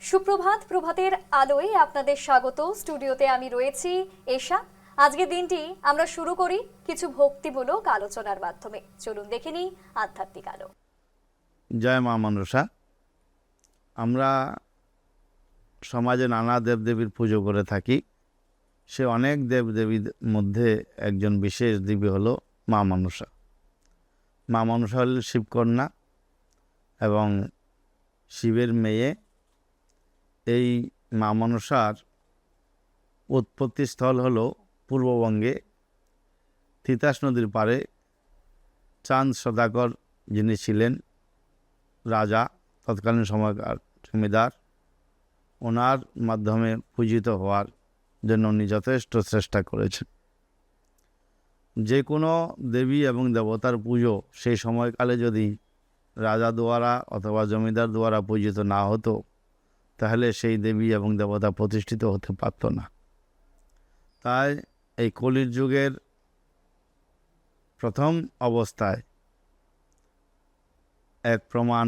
সুপ্রভাত, প্রভাতের আলোয় আপনাদের স্বাগত। স্টুডিওতে আমি রয়েছি এশা। আজকের দিনটি আমরা শুরু করি কিছু ভক্তিমূলক আলোচনার মাধ্যমে। চলুন দেখে নিই আধ্যাত্মিক আলো। জয় মা মনসা। আমরা সমাজে নানা দেবদেবীর পুজো করে থাকি। সে অনেক দেবদেবীর মধ্যে একজন বিশেষ দেবী হলো মা মনসা। মা মনসা হলেন শিবকন্যা এবং শিবের মেয়ে। এই মা মনসার উৎপত্তিস্থল হলো পূর্ববঙ্গে তিতাস নদীর পাড়ে চাঁদ সদাগর, যিনি ছিলেন রাজা, তৎকালীন সময়কার জমিদার, ওনার মাধ্যমে পূজিত হওয়ার জন্য উনি যথেষ্ট চেষ্টা করেছেন। যে কোনো দেবী এবং দেবতার পুজো সেই সময়কালে যদি রাজা দ্বারা অথবা জমিদার দ্বারা পূজিত না হতো, তাহলে সেই দেবী এবং দেবতা প্রতিষ্ঠিত হতে পারত না। তাই এই কলির যুগের প্রথম অবস্থায় এক প্রমাণ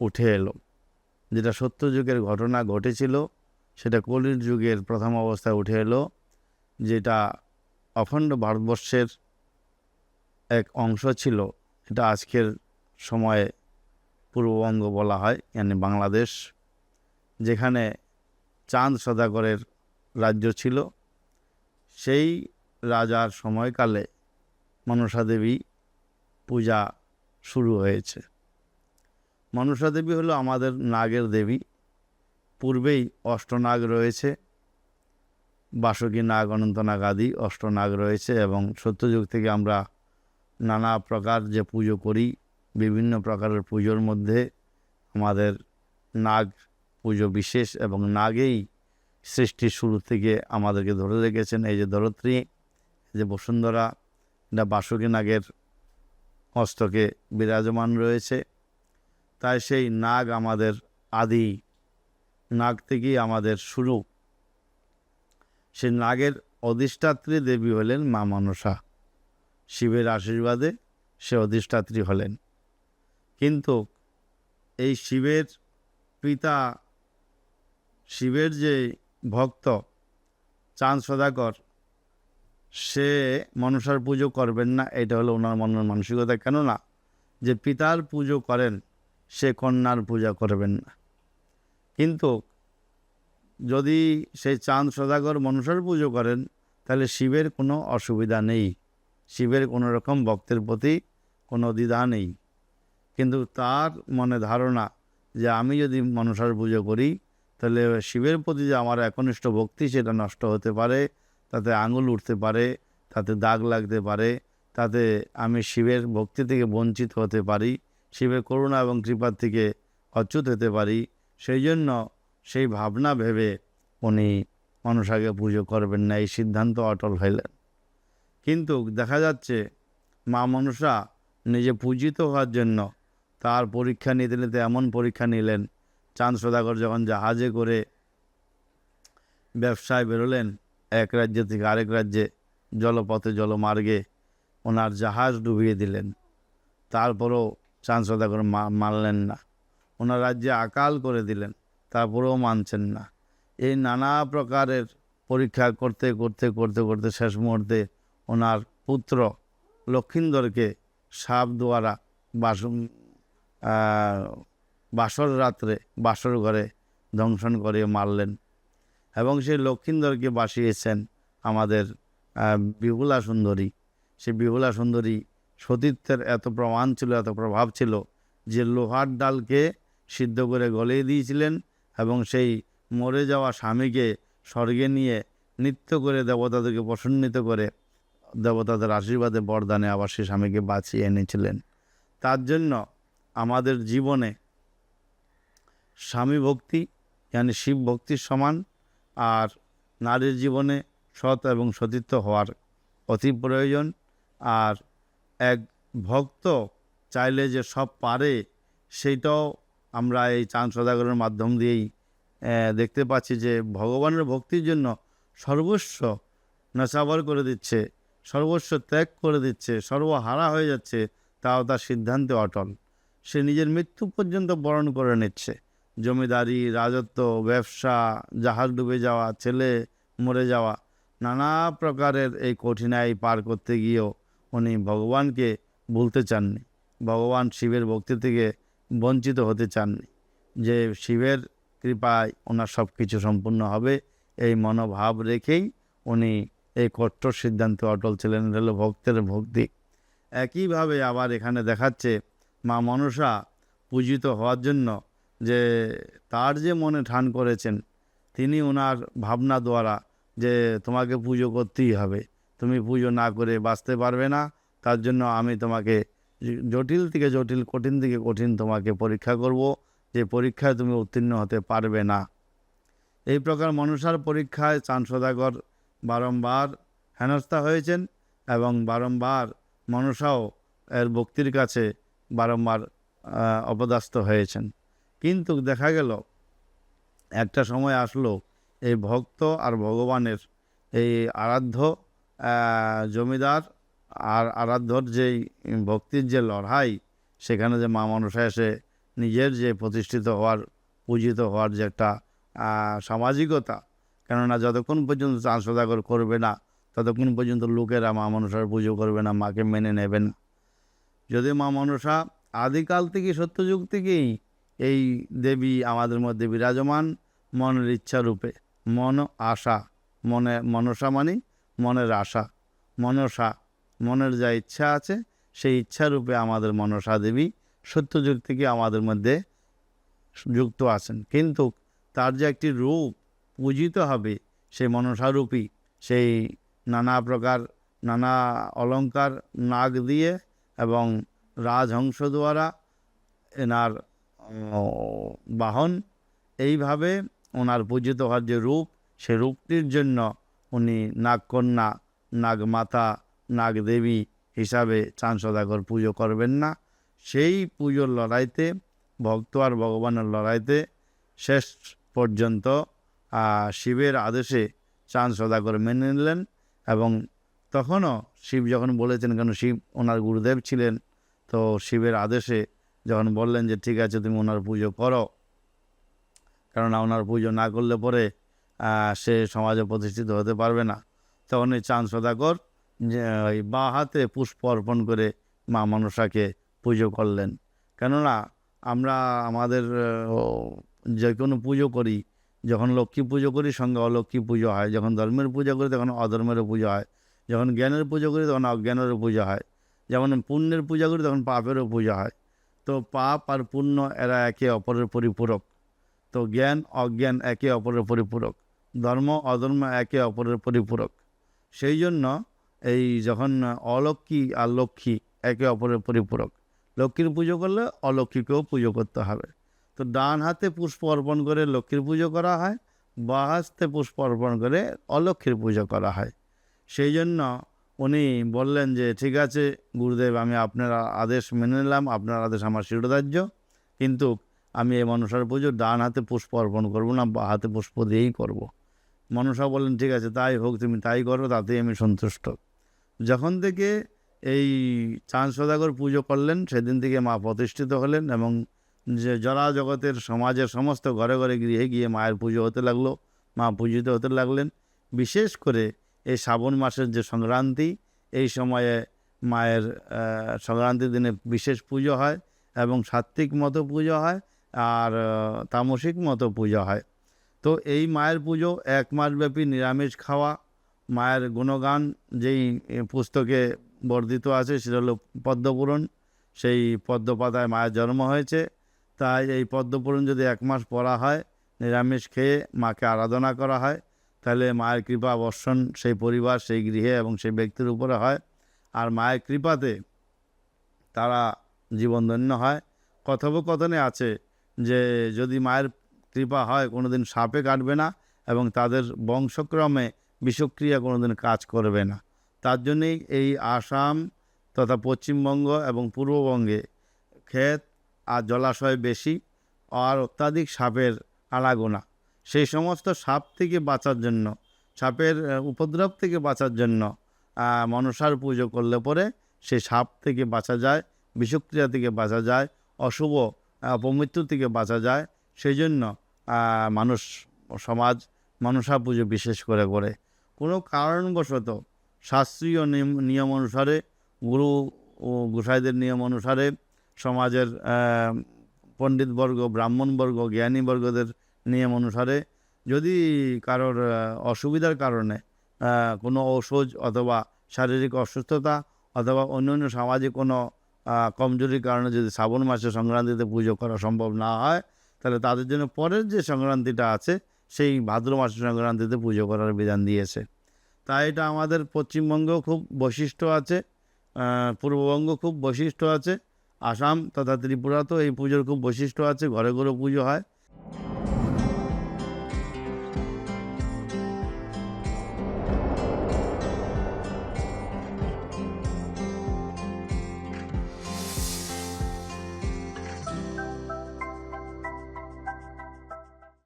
উঠে এলো, যেটা সত্য যুগের ঘটনা ঘটেছিল, সেটা কলির যুগের প্রথম অবস্থায় উঠে এলো, যেটা অখণ্ড ভারতবর্ষের এক অংশ ছিল। এটা আজকের সময়ে পূর্ববঙ্গ বলা হয়, মানে বাংলাদেশ, যেখানে চাঁদ সদাগরের রাজ্য ছিল। সেই রাজার সময়কালে মনসা দেবী পূজা শুরু হয়েছে। মনসা দেবী হলো আমাদের নাগের দেবী। পূর্বেই অষ্টনাগ রয়েছে, বাসুকী নাগ, অনন্ত নাগ আদি অষ্টনাগ রয়েছে, এবং সত্যযুগ থেকে আমরা নানা প্রকার যে পুজো করি, বিভিন্ন প্রকারের পুজোর মধ্যে আমাদের নাগ পুজো বিশেষ, এবং নাগেই সৃষ্টির শুরু থেকে আমাদেরকে ধরে রেখেছেন। এই যে ধরিত্রী, যে বসুন্ধরা, এটা বাসুকী নাগের মস্তকে বিরাজমান রয়েছে। তাই সেই নাগ আমাদের আদি, নাগ থেকেই আমাদের শুরু। সেই নাগের অধিষ্ঠাত্রী দেবী হলেন মা মনসা। শিবের আশীর্বাদে সে অধিষ্ঠাত্রী হলেন। কিন্তু এই শিবের পিতা, শিবের যে ভক্ত চাঁদ সদাগর, সে মনসার পুজো করবেন না, এটা হলো ওনার মনের মানসিকতা। কেননা যে পিতার পুজো করেন সে কন্যার পূজা করবেন না। কিন্তু যদি সেই চাঁদ সদাগর মনসার পুজো করেন, তাহলে শিবের কোনো অসুবিধা নেই, শিবের কোনো রকম ভক্তের প্রতি কোনো দ্বিধা নেই। কিন্তু তার মনে ধারণা যে আমি যদি মনসার পুজো করি, তাহলে শিবের প্রতি যে আমার একনিষ্ঠ ভক্তি, সেটা নষ্ট হতে পারে, তাতে আঙুল উঠতে পারে, তাতে দাগ লাগতে পারে, তাতে আমি শিবের ভক্তি থেকে বঞ্চিত হতে পারি, শিবের করুণা এবং কৃপার থেকে অচ্যুত হতে পারি। সেই জন্য সেই ভাবনা ভেবে উনি মনসাকে পুজো করবেন না, এই সিদ্ধান্ত অটল হইলেন। কিন্তু দেখা যাচ্ছে মা মনসা নিজে পূজিত হওয়ার জন্য তার পরীক্ষা নিতে নিতে এমন পরীক্ষা নিলেন, চাঁদ সদাগর যখন জাহাজে করে ব্যবসায় বেরোলেন এক রাজ্য থেকে আরেক রাজ্যে, জলপথে জলমার্গে ওনার জাহাজ ডুবিয়ে দিলেন। তারপরেও চাঁদ সদাগর মানলেন না। ওনার রাজ্যে আকাল করে দিলেন, তারপরেও মানছেন না। এই নানা প্রকারের পরীক্ষা করতে করতে করতে করতে শেষ মুহূর্তে ওনার পুত্র লক্ষিন্দরকে সাপ দ্বারা বাসর রাত্রে বাসর ঘরে দংশন করে মারলেন। এবং সেই লক্ষিন্দরকে বাসিয়েছেন আমাদের বিহুলা সুন্দরী। সেই বিহুলা সুন্দরী সতীত্বের এত প্রমাণ ছিল, এত প্রভাব ছিল, যে লোহার ডালকে সিদ্ধ করে গলিয়ে দিয়েছিলেন, এবং সেই মরে যাওয়া স্বামীকে স্বর্গে নিয়ে নৃত্য করে দেবতাদেরকে প্রসন্নিত করে দেবতাদের আশীর্বাদে বরদানে আবার সেই স্বামীকে বাঁচিয়ে এনেছিলেন। তার জন্য আমাদের জীবনে স্বামী ভক্তি, মানে শিব ভক্তির সমান, আর নারীর জীবনে সৎ এবং সতীত্ব হওয়ার অতি প্রয়োজন। আর এক ভক্ত চাইলে যে সব পারে, সেইটাও আমরা এই চাঁদ সদাগরের মাধ্যম দিয়েই দেখতে পাচ্ছি, যে ভগবানের ভক্তির জন্য সর্বস্ব নচাবর করে দিচ্ছে, সর্বস্ব ত্যাগ করে দিচ্ছে, সর্বহারা হয়ে যাচ্ছে, তাও তার সিদ্ধান্তে অটল। সে নিজের মৃত্যু পর্যন্ত বরণ করে নিচ্ছে, জমিদারি, রাজত্ব, ব্যবসা, জাহাজ ডুবে যাওয়া, ছেলে মরে যাওয়া, নানা প্রকারের এই কঠিনাই পার করতে গিয়েও উনি ভগবানকে ভুলতে চাননি, ভগবান শিবের ভক্তি থেকে বঞ্চিত হতে চাননি, যে শিবের কৃপায় ওনার সব কিছু সম্পূর্ণ হবে, এই মনোভাব রেখেই উনি এই কঠোর সিদ্ধান্তে অটল ছিলেন। এটা হলো ভক্তের ভক্তি। একইভাবে আবার এখানে দেখাচ্ছে মা মনসা পূজিত হওয়ার জন্য যে তার যে মনে ঠান করেছেন, তিনি ওনার ভাবনা দ্বারা যে তোমাকে পুজো করতেই হবে, তুমি পুজো না করে বাঁচতে পারবে না, তার জন্য আমি তোমাকে জটিল থেকে জটিল, কঠিন থেকে কঠিন তোমাকে পরীক্ষা করব, যে পরীক্ষায় তুমি উত্তীর্ণ হতে পারবে না। এই প্রকার মনসার পরীক্ষায় চাঁদ সওদাগর বারংবার হেনস্থা হয়েছেন এবং বারংবার মনসাও এর ভক্তির কাছে বারংবার অপদস্থ হয়েছেন। কিন্তু দেখা গেল একটা সময় আসলো, এই ভক্ত আর ভগবানের এই আরাধ্য জমিদার আর আরাধ্যর যেই ভক্তির যে লড়াই, সেখানে যে মা মনসা এসে নিজের যে প্রতিষ্ঠিত হওয়ার, পূজিত হওয়ার যে একটা সামাজিকতা, কেননা যতক্ষণ পর্যন্ত চাঁদ সওদাগর করবে না ততক্ষণ পর্যন্ত লোকেরা মা মনসার পুজো করবে না, মাকে মেনে নেবে না। যদি মা মনসা আদিকাল থেকে, সত্যযুগ থেকেই এই দেবী আমাদের মধ্যে বিরাজমান, মনের ইচ্ছা রূপে, মন আশা, মনে মনসা মানে মনের আশা, মনসা মনের যা ইচ্ছা আছে সেই ইচ্ছা রূপে আমাদের মনসা দেবী সত্যযুগ থেকে আমাদের মধ্যে যুক্ত আছেন। কিন্তু তার যে একটি রূপ পূজিত হবে, সেই মনসারূপী, সেই নানা প্রকার নানা অলঙ্কার নাগ দিয়ে এবং রাজহংস দ্বারা এনার বাহন, এইভাবে ওনার পূজিত হওয়ার যে রূপ, সে রূপটির জন্য উনি নাগকন্যা, নাগমাতা, নাগদেবী হিসাবে চাঁদ সওদাগর পুজো করবেন না। সেই পুজোর লড়াইতে, ভক্ত আর ভগবানের লড়াইতে শেষ পর্যন্ত শিবের আদেশে চাঁদ সওদাগর মেনে নিলেন। এবং তখনও শিব যখন বলেছেন, কেন শিব ওনার গুরুদেব ছিলেন, তো শিবের আদেশে যখন বললেন যে ঠিক আছে তুমি ওনার পুজো করো, কেননা ওনার পুজো না করলে পরে সে সমাজে প্রতিষ্ঠিত হতে পারবে না, তখন এই চাঁদ সওদাগর ওই বাঁ হাতে পুষ্প অর্পণ করে মা মনসাকে পুজো করলেন। কেননা আমরা আমাদের যে কোনো পুজো করি, যখন লক্ষ্মী পুজো করি সঙ্গে অলক্ষ্মী পুজো হয়, যখন ধর্মের পূজা করি তখন অধর্মেরও পুজো হয়, যখন জ্ঞানের পুজো করি তখন অজ্ঞানেরও পূজা হয়, যেমন পুণ্যের পূজা করি তখন পাপেরও পূজা হয়। তো পাপ আর পুণ্য এরা একে অপরের পরিপূরক, তো জ্ঞান অজ্ঞান একে অপরের পরিপূরক, ধর্ম অধর্ম একে অপরের পরিপূরক। সেই জন্য এই যখন অলক্ষ্মী আর লক্ষ্মী একে অপরের পরিপূরক, লক্ষ্মীর পুজো করলে অলক্ষ্মীকেও পুজো করতে হবে। তো ডান হাতে পুষ্প অর্পণ করে লক্ষ্মীর পুজো করা হয়, বাঁ হাতে পুষ্প অর্পণ করে অলক্ষ্মীর পুজো করা হয়। সেই জন্য উনি বললেন যে ঠিক আছে গুরুদেব, আমি আপনার আদেশ মেনে নিলাম, আপনার আদেশ আমার শিরোধার্য, কিন্তু আমি এই মনসার পুজো ডান হাতে পুষ্প অর্পণ করবো না, বাঁ হাতে পুষ্প দিয়েই করব। মনসা বললেন ঠিক আছে তাই হোক, তুমি তাই করো, তাতেই আমি সন্তুষ্ট। যখন থেকে এই চাঁদ সওদাগর পুজো করলেন, সেদিন থেকে মা প্রতিষ্ঠিত হলেন এবং যে জরা জগতের সমাজের সমস্ত ঘরে ঘরে গৃহে গিয়ে মায়ের পুজো হতে লাগলো, মা পূজিত হতে লাগলেন। বিশেষ করে এই শ্রাবণ মাসের যে সংক্রান্তি, এই সময়ে মায়ের সংক্রান্তির দিনে বিশেষ পুজো হয় এবং সাত্ত্বিক মতো পুজো হয় আর তামসিক মতো পুজো হয়। তো এই মায়ের পুজো 1 মাসব্যাপী নিরামিষ খাওয়া, মায়ের গুণগান যেই পুস্তকে বর্ধিত আছে সেটা হলো পদ্মপুরাণ। সেই পদ্মপাতায় মায়ের জন্ম হয়েছে, তাই এই পদ্মপুরাণ যদি 1 মাস পড়া হয়, নিরামিষ খেয়ে মাকে আরাধনা করা হয়, তাহলে মায়ের কৃপা বর্ষণ সেই পরিবার, সেই গৃহে এবং সেই ব্যক্তির উপরে হয়, আর মায়ের কৃপাতে তারা জীবনধন্য হয়। কথোপকথনে আছে যে যদি মায়ের কৃপা হয় কোনোদিন সাপে কাটবে না এবং তাদের বংশক্রমে বিষক্রিয়া কোনোদিন কাজ করবে না। তার জন্যেই এই আসাম তথা পশ্চিমবঙ্গ এবং পূর্ববঙ্গে ক্ষেত আর জলাশয় বেশি আর অত্যাধিক সাপের আনাগোনা। সেই সমস্ত সাপ থেকে বাঁচার জন্য, সাপের উপদ্রব থেকে বাঁচার জন্য মনসার পুজো করলে পরে সেই সাপ থেকে বাঁচা যায়, বিষক্রিয়া থেকে বাঁচা যায়, অশুভ অপমৃত্যু থেকে বাঁচা যায়। সেই জন্য মানুষ সমাজ মনসা পুজো বিশেষ করে করে। কোনো কারণবশত শাস্ত্রীয় নিয়ম অনুসারে, গুরু ও গোসাইদের নিয়ম অনুসারে, সমাজের পণ্ডিতবর্গ, ব্রাহ্মণবর্গ, জ্ঞানীবর্গদের নিয়ম অনুসারে যদি কারোর অসুবিধার কারণে কোনো ঔষধ অথবা শারীরিক অসুস্থতা অথবা অন্যান্য সামাজিক কোনো কমজোরির কারণে যদি শ্রাবণ মাসে সংক্রান্তিতে পুজো করা সম্ভব না হয়, তাহলে তাদের জন্য পরের যে সংক্রান্তিটা আছে সেই ভাদ্র মাসের সংক্রান্তিতে পুজো করার বিধান দিয়েছে। তাই এটা আমাদের পশ্চিমবঙ্গেও খুব বৈশিষ্ট্য আছে, পূর্ববঙ্গ খুব বৈশিষ্ট্য আছে, আসাম তথা ত্রিপুরাতেও এই পুজোর খুব বৈশিষ্ট্য আছে, ঘরে ঘরে পুজো হয়।